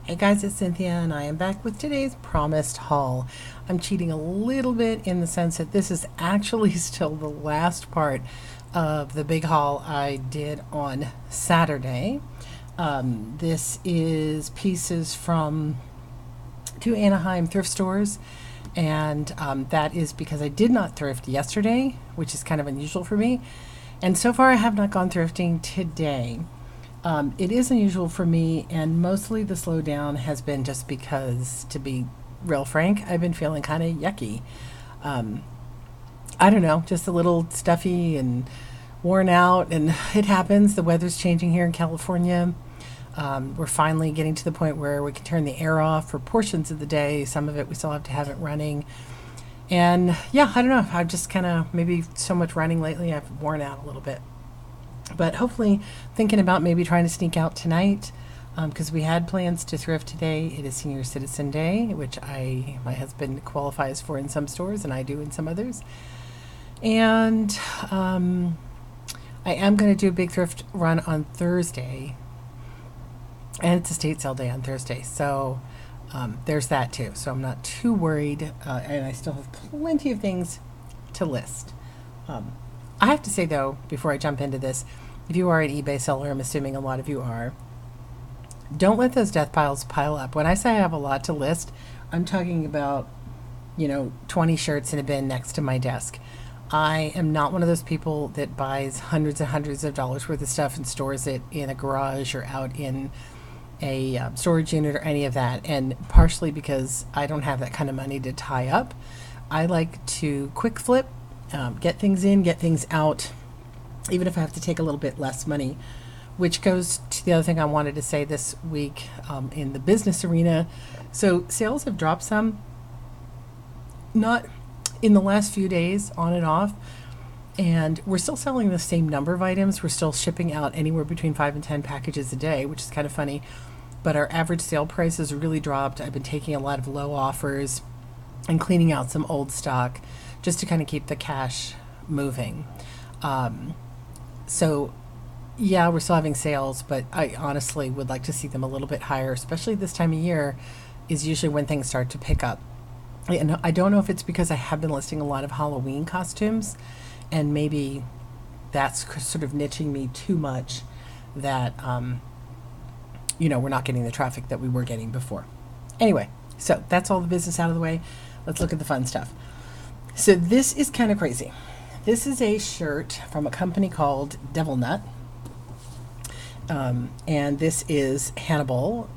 Hey guys, it's Cynthia, and I am back with today's promised haul. I'm cheating a little bit in the sense that this is actually still the last part of the big haul I did on Saturday. This is pieces from two Anaheim thrift stores, and that is because I did not thrift yesterday, which is kind of unusual for me. And so far, I have not gone thrifting today. It is unusual for me, and mostly the slowdown has been just because, to be real frank, I've been feeling kind of yucky. Um, I don't know, just a little stuffy and worn out, and it happens. The weather's changing here in California. We're finally getting to the point where we can turn the air off for portions of the day. Some of it we still have to have it running. And yeah, I don't know. I've just kind of maybe so much running lately, I've worn out a little bit. But hopefully, thinking about maybe trying to sneak out tonight because we had plans to thrift today. It is Senior Citizen Day, which my husband qualifies for in some stores and I do in some others. And I am going to do a big thrift run on Thursday, and it's a state sale day on Thursday. So there's that too. So I'm not too worried, and I still have plenty of things to list. Um, I have to say, though, before I jump into this, if you are an eBay seller, I'm assuming a lot of you are, don't let those death piles pile up. When I say I have a lot to list, I'm talking about, 20 shirts in a bin next to my desk. I am not one of those people that buys hundreds and hundreds of dollars worth of stuff and stores it in a garage or out in a storage unit or any of that. And partially because I don't have that kind of money to tie up, I like to quick flip, get things in, get things out, even if I have to take a little bit less money, which goes to the other thing I wanted to say this week in the business arena. So sales have dropped some, not in the last few days, on and off, and we're still selling the same number of items. We're still shipping out anywhere between 5 and 10 packages a day, which is kind of funny, but our average sale price has really dropped. I've been taking a lot of low offers and cleaning out some old stock just to kind of keep the cash moving. So, yeah, we're still having sales, but I honestly would like to see them a little bit higher, especially this time of year is usually when things start to pick up. And I don't know if it's because I have been listing a lot of Halloween costumes, and maybe that's sort of niching me too much that, we're not getting the traffic that we were getting before. Anyway, so that's all the business out of the way. Let's look at the fun stuff. So this is kind of crazy. This is a shirt from a company called Devil Nut. And this is Hannibal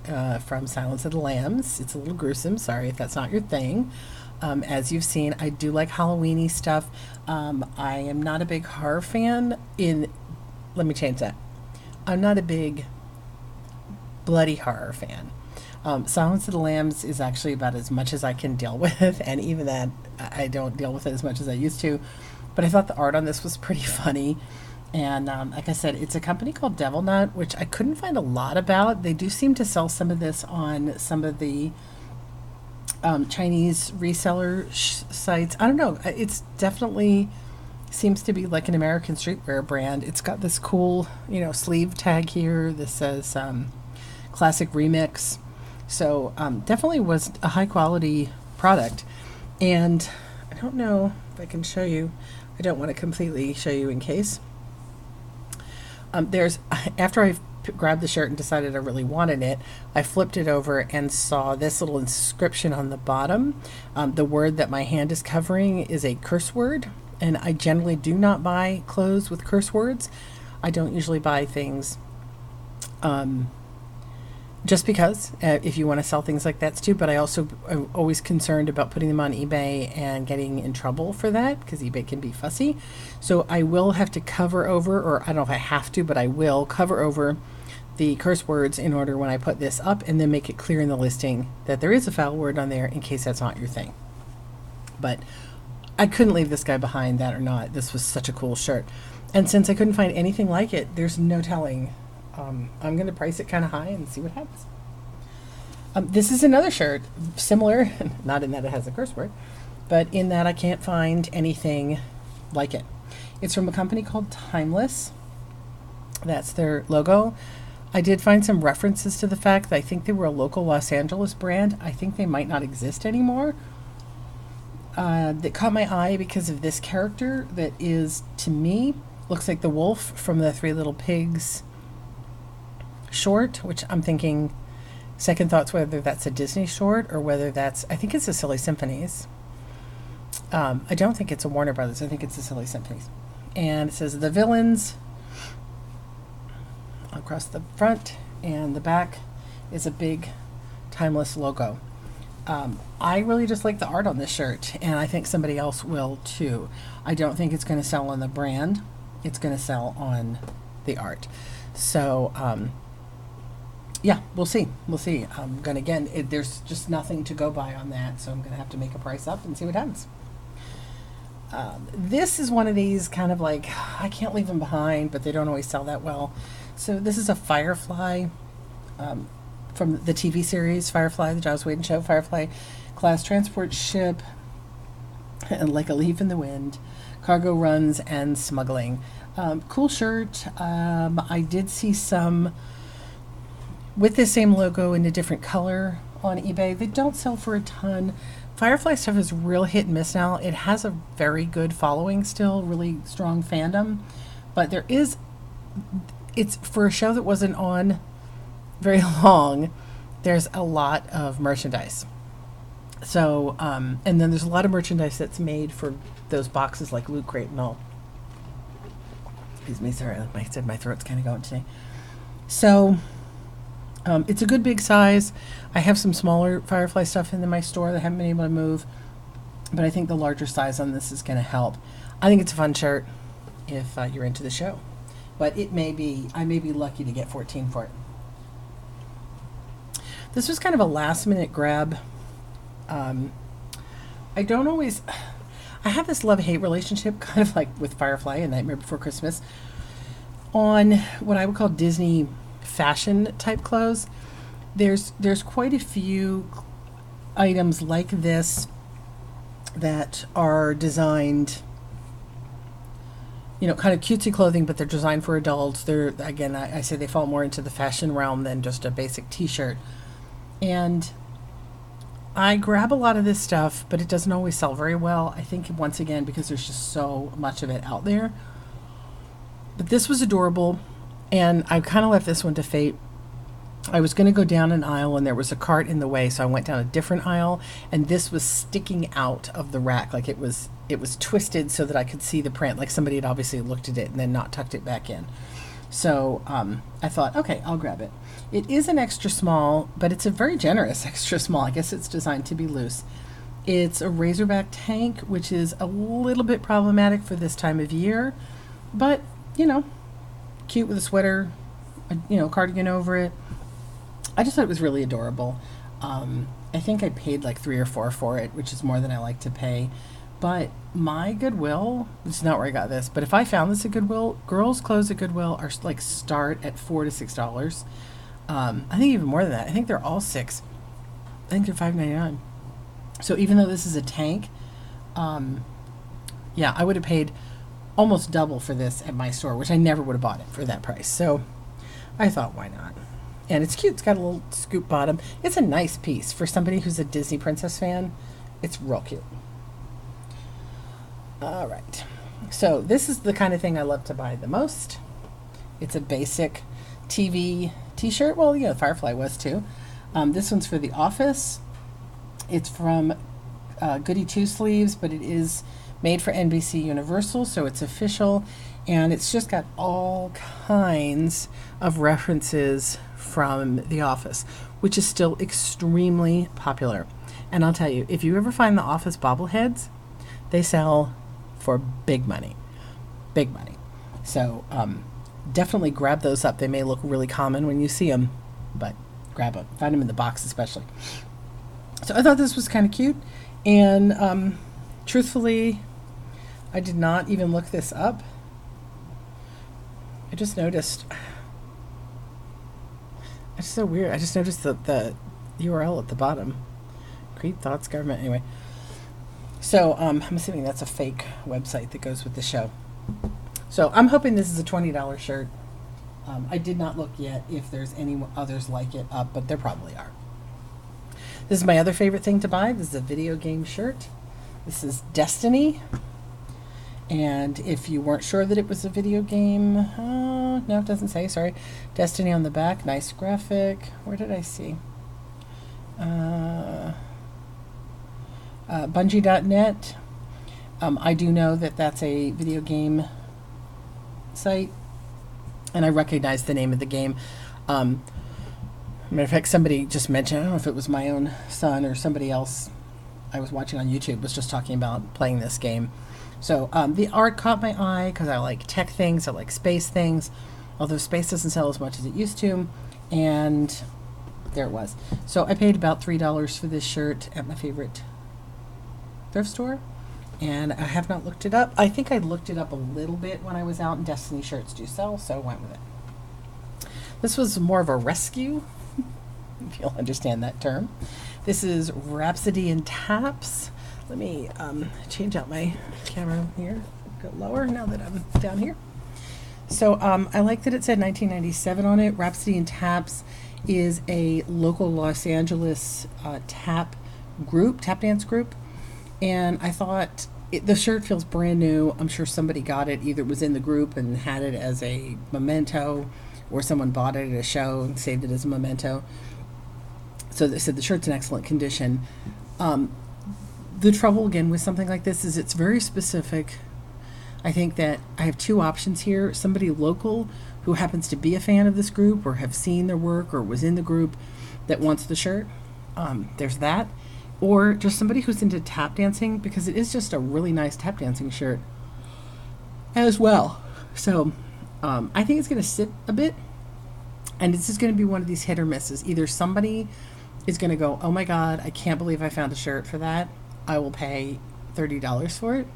from Silence of the Lambs. It's a little gruesome. Sorry if that's not your thing. As you've seen, I do like Halloween-y stuff. I am not a big horror fan let me change that. I'm not a big bloody horror fan. Silence of the Lambs is actually about as much as I can deal with, and even that, I don't deal with it as much as I used to. But I thought the art on this was pretty funny. And like I said, it's a company called Devil Nut, which I couldn't find a lot about. They do seem to sell some of this on some of the Chinese reseller sites. I don't know. It's definitely seems to be like an American streetwear brand. It's got this cool, sleeve tag here. This says classic remix. So definitely was a high quality product. And I don't know if I can show you. I don't want to completely show you in case. After I grabbed the shirt and decided I really wanted it, I flipped it over and saw this little inscription on the bottom. The word that my hand is covering is a curse word, and I generally do not buy clothes with curse words. I don't usually buy things just because if you want to sell things like that too, but I also am always concerned about putting them on eBay and getting in trouble for that because eBay can be fussy. So I will have to cover over, or I don't know if I have to, but I will cover over the curse words in order when I put this up, and then make it clear in the listing that there is a foul word on there in case that's not your thing. But I couldn't leave this guy behind, that or not. This was such a cool shirt. And since I couldn't find anything like it, there's no telling. I'm going to price it kind of high and see what happens. This is another shirt, similar, not in that it has a curse word, but in that I can't find anything like it. It's from a company called Timeless. That's their logo. I did find some references to the fact that I think they were a local Los Angeles brand. I think they might not exist anymore. That caught my eye because of this character that is, to me, looks like the wolf from the Three Little Pigs short, which I'm thinking, second thoughts, whether that's a Disney short or whether that's, I think it's a Silly Symphonies. I don't think it's a Warner Brothers. I think it's a Silly Symphonies. And it says the villains across the front, and the back is a big timeless logo. I really just like the art on this shirt, and I think somebody else will too. I don't think it's going to sell on the brand. It's going to sell on the art. So, yeah, we'll see. We'll see. I'm going to, again, there's just nothing to go by on that, so I'm going to have to make a price up and see what happens. This is one of these kind of like, I can't leave them behind, but they don't always sell that well. So this is a Firefly from the TV series Firefly, the Joss Whedon show. Firefly class transport ship, and like a leaf in the wind, cargo runs and smuggling. Cool shirt. I did see some with the same logo in a different color on eBay. They don't sell for a ton. Firefly stuff is real hit and miss now. It has a very good following still, really strong fandom, but it's for a show that wasn't on very long, there's a lot of merchandise. So, and then there's a lot of merchandise that's made for those boxes like Loot Crate and all. Excuse me, sorry, like I said, my throat's kind of going today. So, it's a good big size. I have some smaller Firefly stuff in my store that I haven't been able to move, but I think the larger size on this is going to help. I think it's a fun shirt if you're into the show, but I may be lucky to get 14 for it. This was kind of a last minute grab. I don't always, I have this love-hate relationship, kind of like with Firefly and Nightmare Before Christmas, on what I would call Disney fashion type clothes. There's quite a few items like this that are designed, kind of cutesy clothing, but they're designed for adults. They're, again, I say they fall more into the fashion realm than just a basic t-shirt. And I grab a lot of this stuff, but it doesn't always sell very well. I think, once again, because there's just so much of it out there. But this was adorable, and I kind of left this one to fate. I was going to go down an aisle, and there was a cart in the way, so I went down a different aisle, and this was sticking out of the rack. Like it was twisted so that I could see the print, like somebody had obviously looked at it and then not tucked it back in. So I thought, okay, I'll grab it. It is an extra small, but it's a very generous extra small. I guess it's designed to be loose. It's a Razorback tank, which is a little bit problematic for this time of year, but, cute with a sweater, cardigan over it. I just thought it was really adorable. I think I paid like $3 or $4 for it, which is more than I like to pay. But my Goodwill, this is not where I got this, but if I found this at Goodwill, girls' clothes at Goodwill are like start at $4 to $6. I think even more than that. I think they're all $6. I think they're $5.99. So even though this is a tank, yeah, I would have paid almost double for this at my store, which I never would have bought it for that price. So I thought, why not? And it's cute. It's got a little scoop bottom. It's a nice piece for somebody who's a Disney princess fan. It's real cute. All right. So this is the kind of thing I love to buy the most. It's a basic TV t-shirt. Well, Firefly was too. This one's for The Office. It's from Goody Two Sleeves, but it is made for NBC Universal, so it's official. And it's just got all kinds of references from The Office, which is still extremely popular. And I'll tell you, if you ever find The Office bobbleheads, they sell for big money. Big money. So definitely grab those up. They may look really common when you see them, but grab them. Find them in the box especially. So I thought this was kind of cute. And truthfully, I did not even look this up. I just noticed. It's so weird. I just noticed the URL at the bottom. Creed Thoughts Government. Anyway. So I'm assuming that's a fake website that goes with the show. So I'm hoping this is a $20 shirt. I did not look yet if there's any others like it up, but there probably are. This is my other favorite thing to buy. This is a video game shirt. This is Destiny. And if you weren't sure that it was a video game, no, it doesn't say, sorry. Destiny on the back, nice graphic. Where did I see? Bungie.net. I do know that that's a video game site, and I recognize the name of the game. Matter of fact, somebody just mentioned, I don't know if it was my own son or somebody else I was watching on YouTube was just talking about playing this game. So the art caught my eye because I like tech things, I like space things, although space doesn't sell as much as it used to, and there it was. So I paid about $3 for this shirt at my favorite thrift store, and I have not looked it up. I think I looked it up a little bit when I was out, and Destiny shirts do sell, so I went with it. This was more of a rescue, if you'll understand that term. This is Rhapsody in Taps. Let me change out my camera here, go lower now that I'm down here. So I like that it said 1997 on it. Rhapsody in Taps is a local Los Angeles tap dance group. And I thought the shirt feels brand new. I'm sure somebody got it, either was in the group and had it as a memento, or someone bought it at a show and saved it as a memento. So they said the shirt's in excellent condition. The trouble, again, with something like this is it's very specific. I think that I have two options here. Somebody local who happens to be a fan of this group or have seen their work or was in the group that wants the shirt. There's that. Or just somebody who's into tap dancing, because it is just a really nice tap dancing shirt as well. So I think it's going to sit a bit, and it's just going to be one of these hit or misses. Either somebody is going to go, oh my God, I can't believe I found a shirt for that. I will pay $30 for it.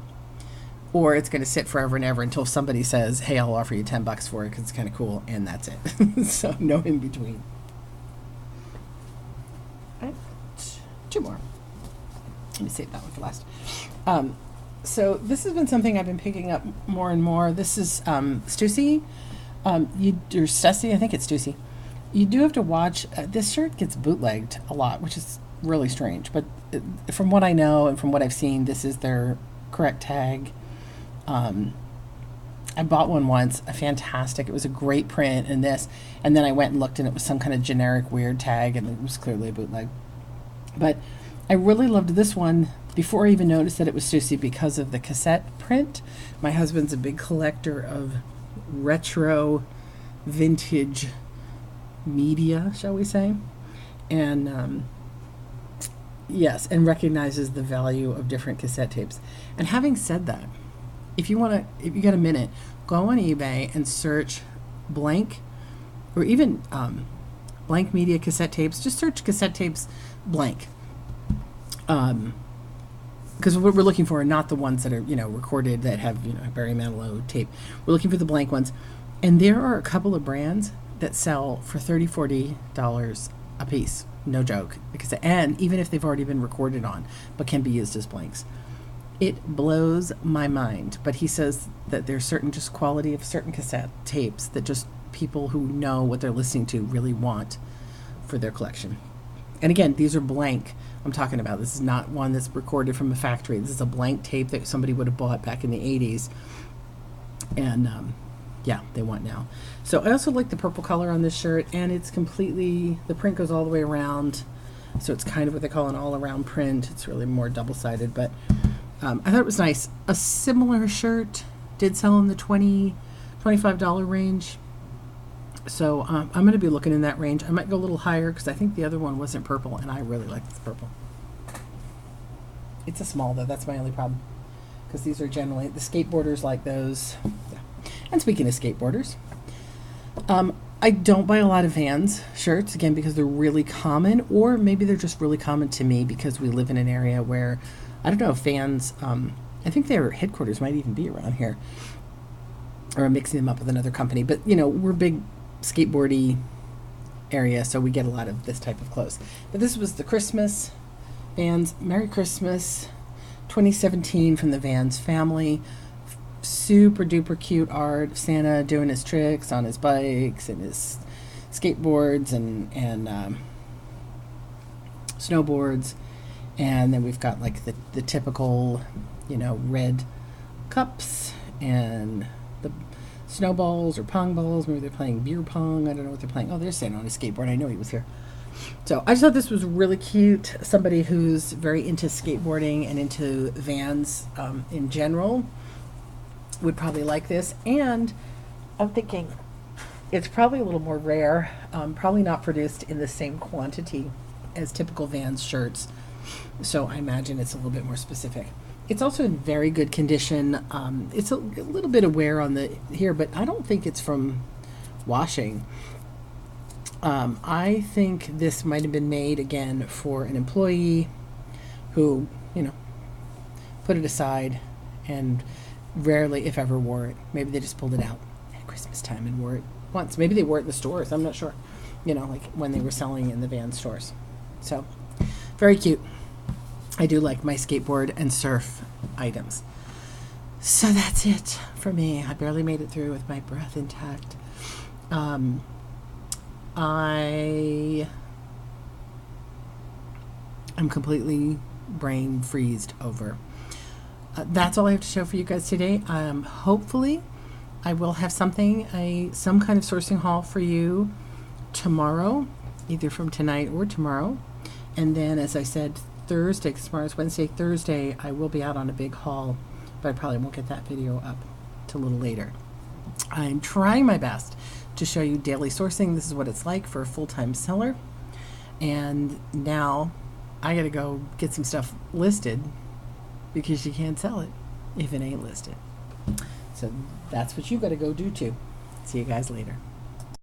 Or it's going to sit forever and ever until somebody says, hey, I'll offer you $10 for it because it's kind of cool, and that's it. So no in between. All right. Two more. Let me save that one for last. So this has been something I've been picking up more and more. This is Stussy. Or Stussy, I think it's Stussy. You do have to watch. This shirt gets bootlegged a lot, which is really strange. But from what I know and from what I've seen, this is their correct tag. I bought one once, a fantastic. It was a great print in this, and then I went and looked, and it was some kind of generic weird tag, and it was clearly a bootleg. But I really loved this one before I even noticed that it was Stussy because of the cassette print. My husband's a big collector of retro, vintage media, shall we say, and yes, and recognizes the value of different cassette tapes. And having said that, if you get a minute, go on eBay and search blank, or even blank media cassette tapes. Just search cassette tapes blank, because what we're looking for are not the ones that are recorded that have Barry Manilow tape. We're looking for the blank ones, and there are a couple of brands that sell for $30-$40 a piece. No joke, and even if they've already been recorded on, but can be used as blanks. It blows my mind. But he says that there's certain just quality of certain cassette tapes that just people who know what they're listening to really want for their collection. And again, these are blank. I'm talking about, this is not one that's recorded from a factory. This is a blank tape that somebody would have bought back in the 80s. And yeah, they want now. So I also like the purple color on this shirt, and it's completely, the print goes all the way around. So it's kind of what they call an all-around print. It's really more double-sided, but I thought it was nice. A similar shirt did sell in the $20-$25 range. So I'm going to be looking in that range. I might go a little higher because I think the other one wasn't purple, and I really like this purple. It's a small, though. That's my only problem, because these are generally, the skateboarders like those. Yeah. And speaking of skateboarders, I don't buy a lot of Vans shirts, again, because they're really common, or maybe they're just really common to me because we live in an area where, I don't know if Vans, I think their headquarters might even be around here, or I'm mixing them up with another company, but we're big skateboardy area, so we get a lot of this type of clothes. But this was the Christmas Vans Merry Christmas 2017 from the Vans family. super duper cute art of Santa doing his tricks on his bikes and his skateboards and snowboards. And then we've got like the typical, red cups and the snowballs or pong balls. Maybe they're playing beer pong. I don't know what they're playing. Oh, there's Santa on his skateboard. I know he was here. So I just thought this was really cute. Somebody who's very into skateboarding and into vans in general would probably like this. And I'm thinking it's probably a little more rare, probably not produced in the same quantity as typical Vans shirts. So I imagine it's a little bit more specific. It's also in very good condition. It's a little bit of wear on the here, but I don't think it's from washing. I think this might have been made again for an employee who, put it aside and rarely, if ever, wore it. Maybe they just pulled it out at Christmas time and wore it once. Maybe they wore it in the stores. I'm not sure. Like when they were selling in the van stores. So, very cute. I do like my skateboard and surf items. So that's it for me. I barely made it through with my breath intact. I am completely brain freezed over. That's all I have to show for you guys today. Hopefully, I will have some kind of sourcing haul for you tomorrow, either from tonight or tomorrow. And then, as I said, Thursday, because tomorrow's Wednesday, Thursday, I will be out on a big haul, but I probably won't get that video up till a little later. I'm trying my best to show you daily sourcing. This is what it's like for a full-time seller. And now I gotta go get some stuff listed because you can't sell it if it ain't listed. So that's what you gotta go do too. See you guys later.